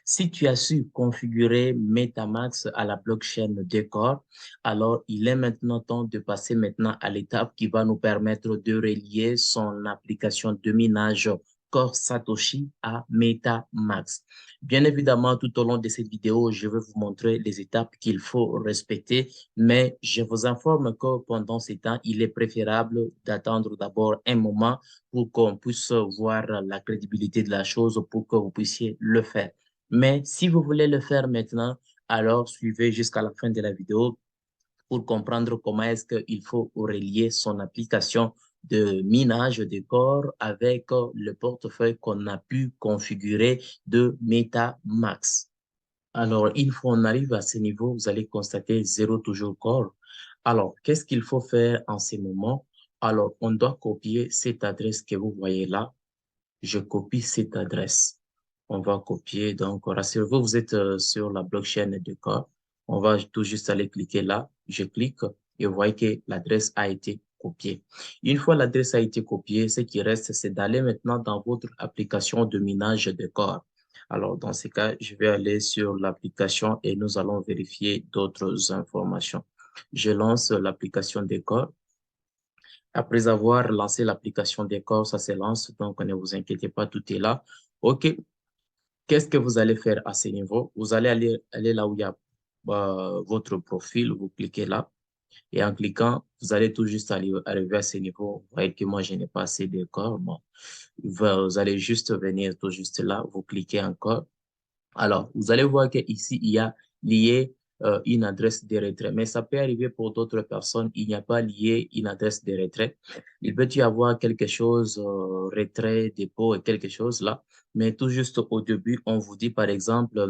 Si tu as su configurer MetaMask à la blockchain Decor, alors il est maintenant temps de passer maintenant à l'étape qui va nous permettre de relier son application de minage Core Satoshi à MetaMask. Bien évidemment, tout au long de cette vidéo, je vais vous montrer les étapes qu'il faut respecter, mais je vous informe que pendant ce temps, il est préférable d'attendre d'abord un moment pour qu'on puisse voir la crédibilité de la chose pour que vous puissiez le faire. Mais si vous voulez le faire maintenant, alors suivez jusqu'à la fin de la vidéo pour comprendre comment est-ce qu'il faut relier son application de minage de corps avec le portefeuille qu'on a pu configurer de MetaMask. Alors, une fois on arrive à ce niveau, vous allez constater zéro toujours corps. Alors, qu'est-ce qu'il faut faire en ces moments? Alors, on doit copier cette adresse que vous voyez là. Je copie cette adresse. On va copier. Donc, rassurez-vous, vous êtes sur la blockchain de corps. On va tout juste aller cliquer là. Je clique et vous voyez que l'adresse a été copiée. Une fois l'adresse a été copiée, ce qui reste, c'est d'aller maintenant dans votre application de minage de corps. Alors, dans ce cas, je vais aller sur l'application et nous allons vérifier d'autres informations. Je lance l'application de corps. Après avoir lancé l'application Décor, ça se lance, donc ne vous inquiétez pas, tout est là. OK, qu'est-ce que vous allez faire à ce niveau? Vous allez aller là où il y a votre profil, vous cliquez là, et en cliquant, vous allez tout juste arriver à ce niveau. Vous voyez que moi, je n'ai pas assez de corps. Bon, vous allez juste venir tout juste là, vous cliquez encore. Alors, vous allez voir qu'ici, il y a lié une adresse de retrait. Mais ça peut arriver pour d'autres personnes, il n'y a pas lié une adresse de retrait. Il peut y avoir quelque chose, retrait, dépôt et quelque chose là. Mais tout juste au début, on vous dit, par exemple,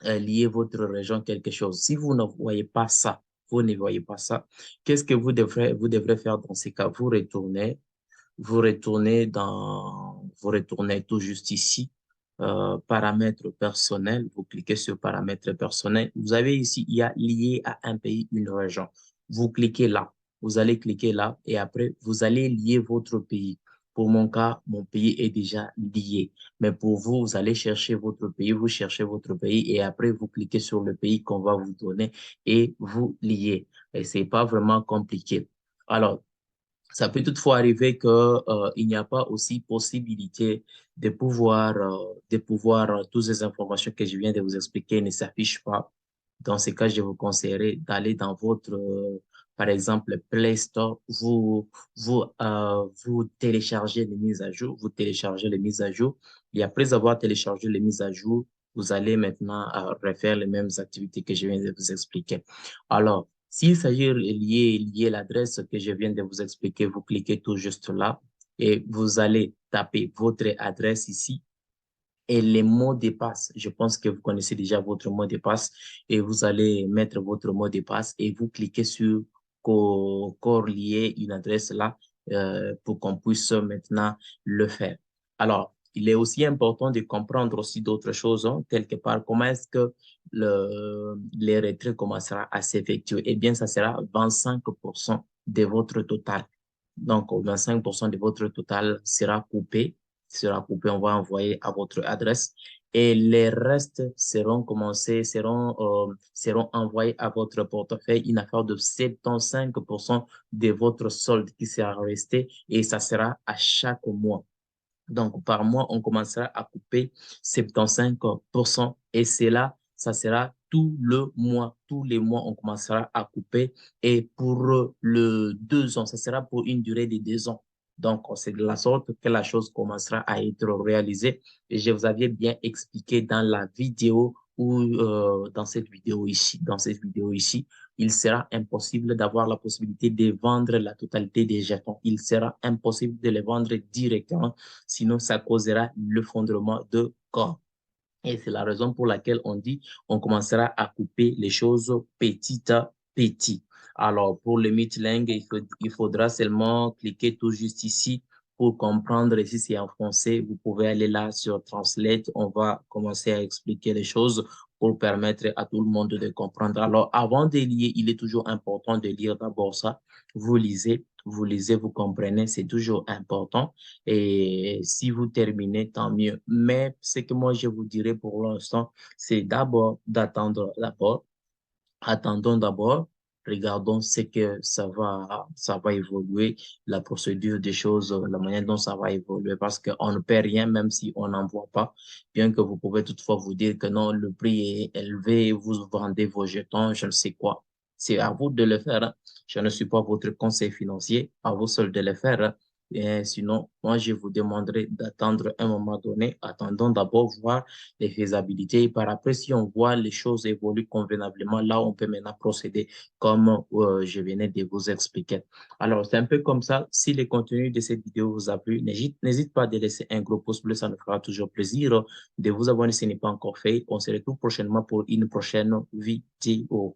lier votre région quelque chose. Si vous ne voyez pas ça, vous ne voyez pas ça, qu'est-ce que vous devrez faire dans ces cas? Vous retournez tout juste ici, paramètres personnels, vous cliquez sur paramètres personnels. Vous avez ici, il y a lié à un pays, une région. Vous cliquez là, vous allez cliquer là et après, vous allez lier votre pays. Pour mon cas, mon pays est déjà lié. Mais pour vous, vous allez chercher votre pays, vous cherchez votre pays et après, vous cliquez sur le pays qu'on va vous donner et vous liez. Et c'est pas vraiment compliqué. Alors, ça peut toutefois arriver que, il n'y a pas aussi possibilité de pouvoir toutes ces informations que je viens de vous expliquer ne s'affichent pas. Dans ce cas, je vous conseillerais d'aller dans votre, par exemple, Play Store, vous téléchargez les mises à jour, vous téléchargez les mises à jour et après avoir téléchargé les mises à jour, vous allez maintenant refaire les mêmes activités que je viens de vous expliquer. Alors, s'il s'agit de lier l'adresse que je viens de vous expliquer, vous cliquez tout juste là et vous allez taper votre adresse ici et les mots de passe. Je pense que vous connaissez déjà votre mot de passe et vous allez mettre votre mot de passe et vous cliquez sur corps lier une adresse là pour qu'on puisse maintenant le faire. Alors, il est aussi important de comprendre aussi d'autres choses, hein, quelque part, comment est-ce que les retraits commencera à s'effectuer? Eh bien, ça sera 25% de votre total. Donc, 25% de votre total sera coupé, on va envoyer à votre adresse et les restes seront envoyés à votre portefeuille, une affaire de 75% de votre solde qui sera resté et ça sera à chaque mois. Donc, par mois, on commencera à couper 75% et cela, ça sera tout le mois. Tous les mois, on commencera à couper et pour le 2 ans, ça sera pour une durée de 2 ans. Donc, c'est de la sorte que la chose commencera à être réalisée et je vous avais bien expliqué dans la vidéo ou dans cette vidéo ici, il sera impossible d'avoir la possibilité de vendre la totalité des jetons. Il sera impossible de les vendre directement sinon ça causera l'effondrement de corps. Et c'est la raison pour laquelle on dit on commencera à couper les choses petit à petit. Alors, pour le Meeting, il faudra seulement cliquer tout juste ici pour comprendre. Et si c'est en français, vous pouvez aller là sur Translate. On va commencer à expliquer les choses pour permettre à tout le monde de comprendre. Alors, avant de lire, il est toujours important de lire d'abord ça. Vous lisez, vous comprenez, c'est toujours important. Et si vous terminez, tant mieux. Mais ce que moi, je vous dirais pour l'instant, c'est d'abord d'attendre d'abord. Attendons d'abord, regardons ce que ça va évoluer, la procédure des choses, la manière dont ça va évoluer, parce qu'on ne perd rien même si on n'en voit pas, bien que vous pouvez toutefois vous dire que non, le prix est élevé, vous vendez vos jetons, je ne sais quoi. C'est à vous de le faire, hein. Je ne suis pas votre conseil financier, à vous seul de le faire, hein. Et sinon, moi, je vous demanderai d'attendre un moment donné. Attendons d'abord voir les faisabilités. Et par après, si on voit les choses évoluer convenablement, là, on peut maintenant procéder comme je venais de vous expliquer. Alors, c'est un peu comme ça. Si le contenu de cette vidéo vous a plu, n'hésite pas à laisser un gros pouce bleu, ça nous fera toujours plaisir de vous abonner si ce n'est pas encore fait. On se retrouve prochainement pour une prochaine vidéo.